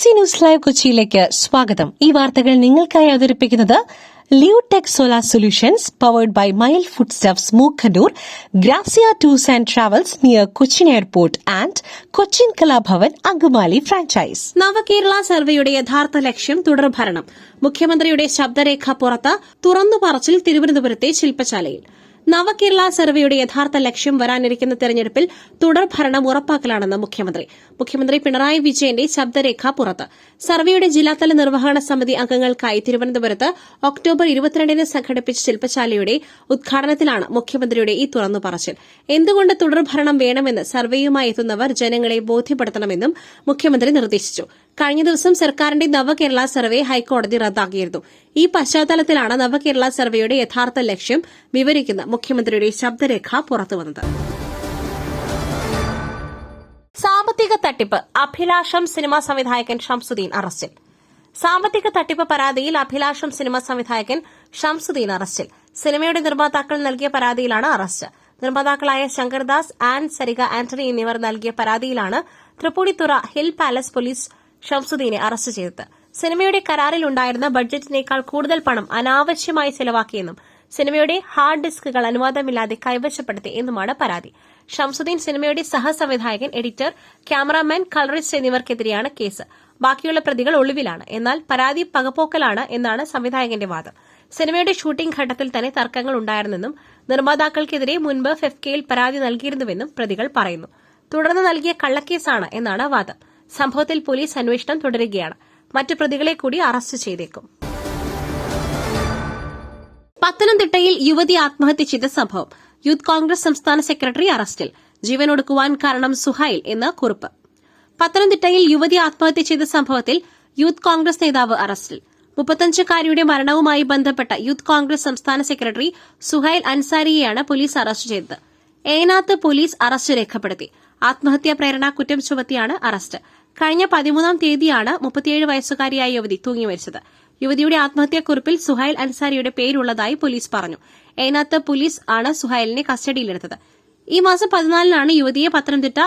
C news live കൊച്ചിയിലേക്ക് സ്വാഗതം. ഈ വാർത്തകൾ നിങ്ങൾക്കായി അവതരിപ്പിക്കുന്നത് Leotech solar solutions, powered by mile food stuffs, Mookkannoor, Grazia tours and travels near Cochin airport and Cochin Kalabhavan, Angamaly franchise. Navakerala സർവേയുടെ യഥാർത്ഥ ലക്ഷ്യം തുടർഭരണം. മുഖ്യമന്ത്രിയുടെ ശബ്ദരേഖ പുറത്ത്, തുറന്നു പറച്ചിൽ തിരുവനന്തപുരത്തെ ശില്പശാലയിൽ. നവകേരള സർവേയുടെ യഥാർത്ഥ ലക്ഷ്യം വരാനിരിക്കുന്ന തെരഞ്ഞെടുപ്പിൽ തുടർഭരണം ഉറപ്പാക്കലാണെന്ന് മുഖ്യമന്ത്രി പിണറായി വിജയന്റെ ശബ്ദരേഖ പുറത്ത്. സർവേയുടെ ജില്ലാതല നിർവഹണ സമിതി അംഗങ്ങൾക്കായി തിരുവനന്തപുരത്ത് ഒക്ടോബർ 22-ന് സംഘടിപ്പിച്ച ശില്പശാലയുടെ ഉദ്ഘാടനത്തിലാണ് മുഖ്യമന്ത്രിയുടെ ഈ തുറന്നു പറച്ചിൽ. എന്തുകൊണ്ട് തുടർഭരണം വേണമെന്ന് സർവേയുമായി എത്തുന്നവർ ജനങ്ങളെ ബോധ്യപ്പെടുത്തണമെന്നും മുഖ്യമന്ത്രി നിർദ്ദേശിച്ചു. കഴിഞ്ഞ ദിവസം സർക്കാരിന്റെ നവകേരള സർവേ ഹൈക്കോടതി റദ്ദാക്കിയിരുന്നു. ഈ പശ്ചാത്തലത്തിലാണ് നവകേരള സർവേയുടെ യഥാർത്ഥ ലക്ഷ്യം വിവരിക്കുന്ന മുഖ്യമന്ത്രിയുടെ ശബ്ദരേഖ പുറത്തുവന്നത്. സാമ്പത്തിക തട്ടിപ്പ്, അഭിലാഷം സിനിമാ സംവിധായകൻ ഷംസുദ്ദീൻ അറസ്റ്റിൽ. സാമ്പത്തിക തട്ടിപ്പ് പരാതിയിൽ അഭിലാഷം സിനിമാ സംവിധായകൻ ഷംസുദ്ദീൻ അറസ്റ്റിൽ. സിനിമയുടെ നിർമ്മാതാക്കൾ നൽകിയ പരാതിയിലാണ് അറസ്റ്റ്. നിർമ്മാതാക്കളായ ശങ്കർദാസ് ആൻഡ് സരിക ആന്റണി എന്നിവർ നൽകിയ പരാതിയിലാണ് തൃപ്പൂണിത്തുറ ഹിൽ പാലസ് പോലീസ് ഷംസുദ്ദീനെ അറസ്റ്റ് ചെയ്തത്. സിനിമയുടെ കരാറിലുണ്ടായിരുന്ന ബഡ്ജറ്റിനേക്കാൾ കൂടുതൽ പണം അനാവശ്യമായി ചെലവാക്കിയെന്നും സിനിമയുടെ ഹാർഡ് ഡിസ്കുകൾ അനുവാദമില്ലാതെ കൈവശപ്പെടുത്തി എന്നുമാണ് പരാതി. ഷംസുദ്ദീൻ സിനിമയുടെ സഹസംവിധായകൻ, എഡിറ്റർ, ക്യാമറാമാൻ, കളറിസ്റ്റ് എന്നിവർക്കെതിരെയാണ് കേസ്. ബാക്കിയുള്ള പ്രതികൾ ഒളിവിലാണ്. എന്നാൽ പരാതി പകപോക്കലാണ് എന്നാണ് സംവിധായകന്റെ വാദം. സിനിമയുടെ ഷൂട്ടിംഗ് ഘട്ടത്തിൽ തന്നെ തർക്കങ്ങൾ ഉണ്ടായിരുന്നെന്നും നിർമ്മാതാക്കൾക്കെതിരെ മുൻപ് ഫെഫ്കയിൽ പരാതി നൽകിയിരുന്നുവെന്നും പ്രതികൾ പറയുന്നു. തുടർന്ന് നൽകിയ കള്ളക്കേസാണ് എന്നാണ് വാദം. സംഭവത്തിൽ പോലീസ് അന്വേഷണം തുടരുകയാണ്. മറ്റു പ്രതികളെ കൂടി അറസ്റ്റ് ചെയ്തേക്കും. പത്തനംതിട്ടയിൽ യുവതി ആത്മഹത്യ ചെയ്ത സംഭവം. യൂത്ത് കോൺഗ്രസ് സംസ്ഥാന സെക്രട്ടറി അറസ്റ്റിൽ. ജീവനൊടുക്കുവാൻ കാരണം സുഹൈൽ എന്ന കുറിപ്പ്. പത്തനംതിട്ടയിൽ യുവതി ആത്മഹത്യ ചെയ്ത സംഭവത്തിൽ യൂത്ത് കോൺഗ്രസ് നേതാവ് അറസ്റ്റിൽ. 35-കാരിയുടെ മരണവുമായി ബന്ധപ്പെട്ട യൂത്ത് കോൺഗ്രസ് സംസ്ഥാന സെക്രട്ടറി സുഹൈൽ അൻസാരിയെയാണ് പോലീസ് അറസ്റ്റ് ചെയ്തത്. ഏനാത്ത് പോലീസ് അറസ്റ്റ് രേഖപ്പെടുത്തി. ആത്മഹത്യാ പ്രേരണ കുറ്റം ചുമത്തിയാണ് അറസ്റ്റ്. കഴിഞ്ഞ 13-ാം തീയതിയാണ് 37 വയസ്സുകാരിയായ യുവതി തൂങ്ങിമരിച്ചത്. യുവതിയുടെ ആത്മഹത്യാക്കുറിപ്പിൽ സുഹൈൽ അൻസാരിയുടെ പേരുള്ളതായി പോലീസ് പറഞ്ഞു. ഏനാത്ത് പോലീസ് ആണ് സുഹൈലിനെ കസ്റ്റഡിയിലെടുത്തത്. ഈ മാസം 14-നാണ് യുവതിയെ പത്തനംതിട്ട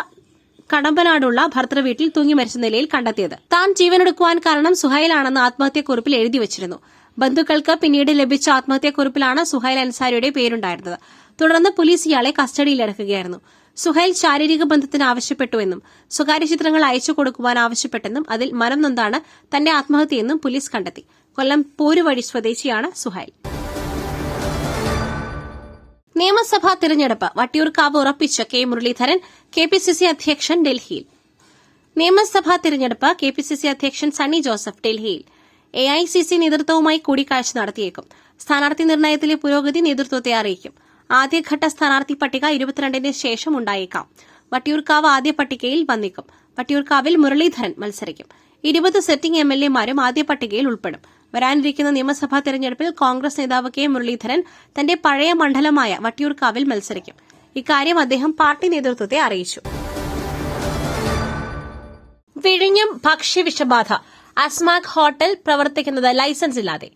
കടമ്പനാടുള്ള ഭർത്തൃവീട്ടിൽ തൂങ്ങിമരിച്ച നിലയിൽ കണ്ടെത്തിയത്. താൻ ജീവനൊടുക്കുവാൻ കാരണം സുഹൈലാണെന്ന് ആത്മഹത്യാക്കുറിപ്പിൽ എഴുതി വച്ചിരുന്നു. ബന്ധുക്കൾക്ക് പിന്നീട് ലഭിച്ച ആത്മഹത്യാക്കുറിപ്പിലാണ് സുഹൈൽ അൻസാരിയുടെ പേരുണ്ടായിരുന്നത്. തുടർന്ന് പോലീസ് ഇയാളെ കസ്റ്റഡിയിലെടുക്കുകയായിരുന്നു. സുഹൈൽ ശാരീരിക ബന്ധത്തിന് ആവശ്യപ്പെട്ടുവെന്നും സ്വകാര്യ ചിത്രങ്ങൾ അയച്ചു കൊടുക്കുവാൻ ആവശ്യപ്പെട്ടെന്നും അതിൽ മനം നൊന്താണ് തന്റെ ആത്മഹത്യയെന്നും പോലീസ് കണ്ടെത്തി. കൊല്ലം പോരുവഴി സ്വദേശിയാണ് സുഹൈൽ. നിയമസഭാ തിരഞ്ഞെടുപ്പ്, വട്ടിയൂർക്കാവ് ഉറപ്പിച്ച കെ മുരളീധരൻ. കെപിസിസി അധ്യക്ഷൻ ഡൽഹിയിൽ. നിയമസഭാ തിരഞ്ഞെടുപ്പ്, കെപിസിസി അധ്യക്ഷൻ സണ്ണി ജോസഫ് ഡൽഹിയിൽ. എഐസിസി നേതൃത്വവുമായി കൂടിക്കാഴ്ച നടത്തിയേക്കും. സ്ഥാനാർത്ഥി നിർണയത്തിലെ പുരോഗതി നേതൃത്വത്തെ അറിയിക്കും. ആദ്യഘട്ട സ്ഥാനാർത്ഥി പട്ടിക 22-ന് ശേഷം ഉണ്ടായേക്കാം. വട്ടിയൂർക്കാവ് ആദ്യ പട്ടികയിൽ വന്നേക്കും. വട്ടിയൂർക്കാവിൽ മുരളീധരൻ മത്സരിക്കും. 20 സിറ്റിംഗ് എംഎൽഎമാരും ആദ്യ പട്ടികയിൽ ഉൾപ്പെടും. വരാനിരിക്കുന്ന നിയമസഭാ തെരഞ്ഞെടുപ്പിൽ കോൺഗ്രസ് നേതാവ് കെ മുരളീധരൻ തന്റെ പഴയ മണ്ഡലമായ വട്ടിയൂർക്കാവിൽ മത്സരിക്കും. ഇക്കാര്യം അദ്ദേഹം പാർട്ടി നേതൃത്വത്തെ അറിയിച്ചു. വിഴിഞ്ഞം ഭക്ഷ്യവിഷബാധ. അസ്മാക് ഹോട്ടൽ പ്രവർത്തിക്കുന്നത് ലൈസൻസ് ഇല്ലാതെ.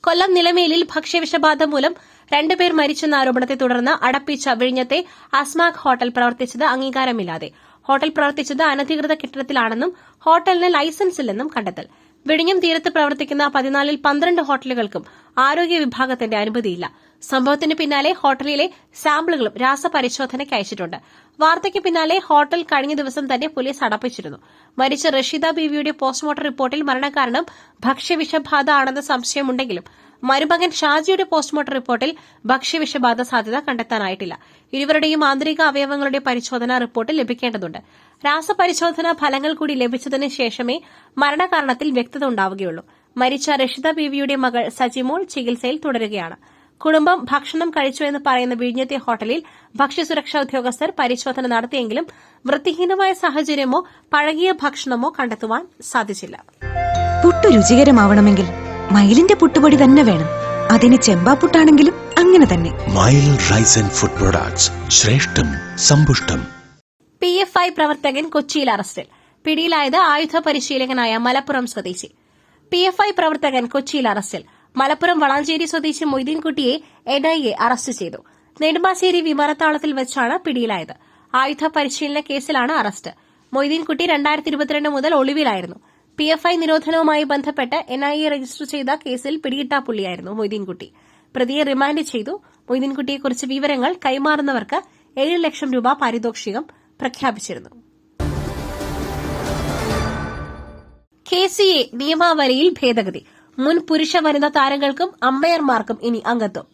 കൊല്ലം നിലമേലിൽ ഭക്ഷ്യവിഷബാധ മൂലം 2 പേർ മരിച്ചെന്ന ആരോപണത്തെ തുടർന്ന് അടപ്പിച്ച വിഴിഞ്ഞത്തെ അസ്മാക് ഹോട്ടൽ പ്രവർത്തിച്ചത് അംഗീകാരമില്ലാതെ. ഹോട്ടൽ പ്രവർത്തിച്ചത് അനധികൃത കെട്ടിടത്തിലാണെന്നും ഹോട്ടലിന് ലൈസൻസ് ഇല്ലെന്നും കണ്ടെത്തൽ. വിഴിഞ്ഞം തീരത്ത് പ്രവർത്തിക്കുന്ന 14-ൽ 12 ഹോട്ടലുകൾക്കും ആരോഗ്യ വിഭാഗത്തിന്റെ അനുമതിയില്ല. സംഭവത്തിന് പിന്നാലെ ഹോട്ടലിലെ സാമ്പിളുകളും രാസപരിശോധനയ്ക്ക് അയച്ചിട്ടുണ്ട്. വാർത്തയ്ക്ക് പിന്നാലെ ഹോട്ടൽ കഴിഞ്ഞ ദിവസം തന്നെ പോലീസ് അടപ്പിച്ചിരുന്നു. മരിച്ച റഷീദ ബീവിയുടെ പോസ്റ്റ്മോർട്ടം റിപ്പോർട്ടിൽ മരണകാരണം ഭക്ഷ്യവിഷബാധ ആണെന്ന സംശയമുണ്ടെങ്കിലും മരുമകൻ ഷാജിയുടെ പോസ്റ്റ്മോർട്ടം റിപ്പോർട്ടിൽ ഭക്ഷ്യവിഷബാധ സാധ്യത കണ്ടെത്താനായിട്ടില്ല. ഇരുവരുടെയും ആന്തരിക അവയവങ്ങളുടെ പരിശോധനാ റിപ്പോർട്ട് ലഭിക്കേണ്ടതുണ്ട്. രാസപരിശോധനാ ഫലങ്ങൾ കൂടി ലഭിച്ചതിന് ശേഷമേ മരണകാരണത്തിൽ വ്യക്തത ഉണ്ടാവുകയുള്ളൂ. മരിച്ച റഷീദ ബീവിയുടെ മകൾ സജിമോൾ ചികിത്സയിൽ തുടരുകയാണ്. കുടുംബം ഭക്ഷണം കഴിച്ചു എന്ന് പറയുന്ന വിഴിഞ്ഞത്തെ ഹോട്ടലിൽ ഭക്ഷ്യസുരക്ഷാ ഉദ്യോഗസ്ഥർ പരിശോധന നടത്തിയെങ്കിലും വൃത്തിഹീനമായ സാഹചര്യമോ പഴകിയ ഭക്ഷണമോ കണ്ടെത്തുവാൻ സാധിച്ചില്ല. പുട്ടു രുചികരമാവണമെങ്കിൽ മയിലിന്റെ പുട്ടുപൊടി തന്നെ വേണം. അതിന് ചെമ്പാപ്പുട്ടാണെങ്കിലും അങ്ങനെ തന്നെ. മയിൽ റൈസ് ആൻഡ് ഫുഡ് പ്രൊഡക്ട്സ്, ശ്രേഷ്ഠം സമ്പുഷ്ടം. PFI പ്രവർത്തകൻ കൊച്ചിയിൽ അറസ്റ്റിൽ. പിടിയിലായത് ആയുധ പരിശീലകനായ മലപ്പുറം സ്വദേശി. PFI പ്രവർത്തകൻ കൊച്ചിയിൽ അറസ്റ്റിൽ. മലപ്പുറം വളാഞ്ചേരി സ്വദേശി മൊയ്തീൻകുട്ടിയെ NIA അറസ്റ്റ് ചെയ്തു. നെടുമ്പാശ്ശേരി വിമാനത്താവളത്തിൽ വെച്ചാണ് പിടിയിലായത്. ആയുധ പരിശീലന കേസിലാണ് അറസ്റ്റ്. മൊയ്തീൻകുട്ടി 2022 മുതൽ ഒളിവിലായിരുന്നു. PFI നിരോധനവുമായി ബന്ധപ്പെട്ട് NIA രജിസ്റ്റർ ചെയ്ത കേസിൽ പിടികിട്ടാപ്പുള്ളിയായിരുന്നു മൊയ്തീൻകുട്ടി. പ്രതിയെ റിമാൻഡ് ചെയ്തു. മൊയ്തീൻകുട്ടിയെക്കുറിച്ച് വിവരങ്ങൾ കൈമാറുന്നവർക്ക് 7 ലക്ഷം രൂപ പാരിതോഷികം പ്രഖ്യാപിച്ചിരുന്നു. KCA നിയമാവലിയിൽ ഭേദഗതി. മുൻ പുരുഷ വനിതാ താരങ്ങൾക്കും അമ്പയർമാർക്കും ഇനി അംഗത്വം.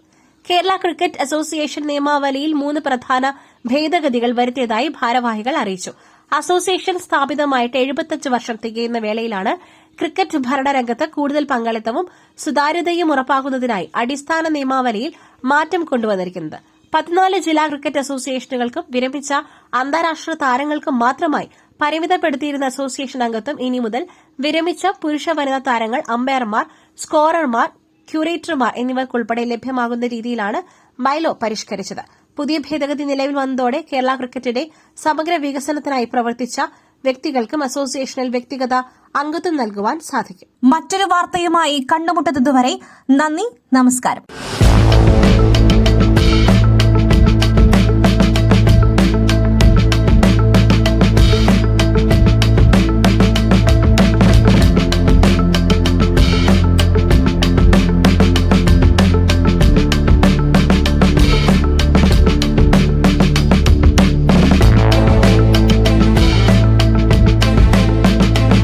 കേരള ക്രിക്കറ്റ് അസോസിയേഷൻ നിയമാവലിയിൽ 3 പ്രധാന ഭേദഗതികൾ വരുത്തിയതായി ഭാരവാഹികൾ അറിയിച്ചു. അസോസിയേഷൻ സ്ഥാപിതമായിട്ട് 75 വർഷം തികയുന്ന വേളയിലാണ് ക്രിക്കറ്റ് ഭരണരംഗത്ത് കൂടുതൽ പങ്കാളിത്തവും സുതാര്യതയും ഉറപ്പാക്കുന്നതിനായി അടിസ്ഥാന നിയമാവലിയിൽ മാറ്റം കൊണ്ടുവന്നിരിക്കുന്നത്. 14 ജില്ലാ ക്രിക്കറ്റ് അസോസിയേഷനുകൾക്കും വിരമിച്ച അന്താരാഷ്ട്ര താരങ്ങൾക്കും മാത്രമായി പരിമിതപ്പെടുത്തിയിരുന്ന അസോസിയേഷൻ അംഗത്വം ഇനി മുതൽ വിരമിച്ച പുരുഷ വനിതാ താരങ്ങൾ, അമ്പയർമാർ, സ്കോറർമാർ, ക്യൂറേറ്റർമാർ എന്നിവർക്കുൾപ്പെടെ ലഭ്യമാകുന്ന രീതിയിലാണ് ബൈലോ പരിഷ്കരിച്ചത്. പുതിയ ഭേദഗതി നിലവിൽ വന്നതോടെ കേരള ക്രിക്കറ്റിന്റെ സമഗ്ര വികസനത്തിനായി പ്രവർത്തിച്ച വ്യക്തികൾക്കും അസോസിയേഷനിൽ വ്യക്തിഗത അംഗത്വം നൽകുവാൻ സാധിക്കും. മറ്റൊരു വാർത്തയുമായി കണ്ടുമുട്ടുന്നതുവരെ നന്ദി, നമസ്കാരം.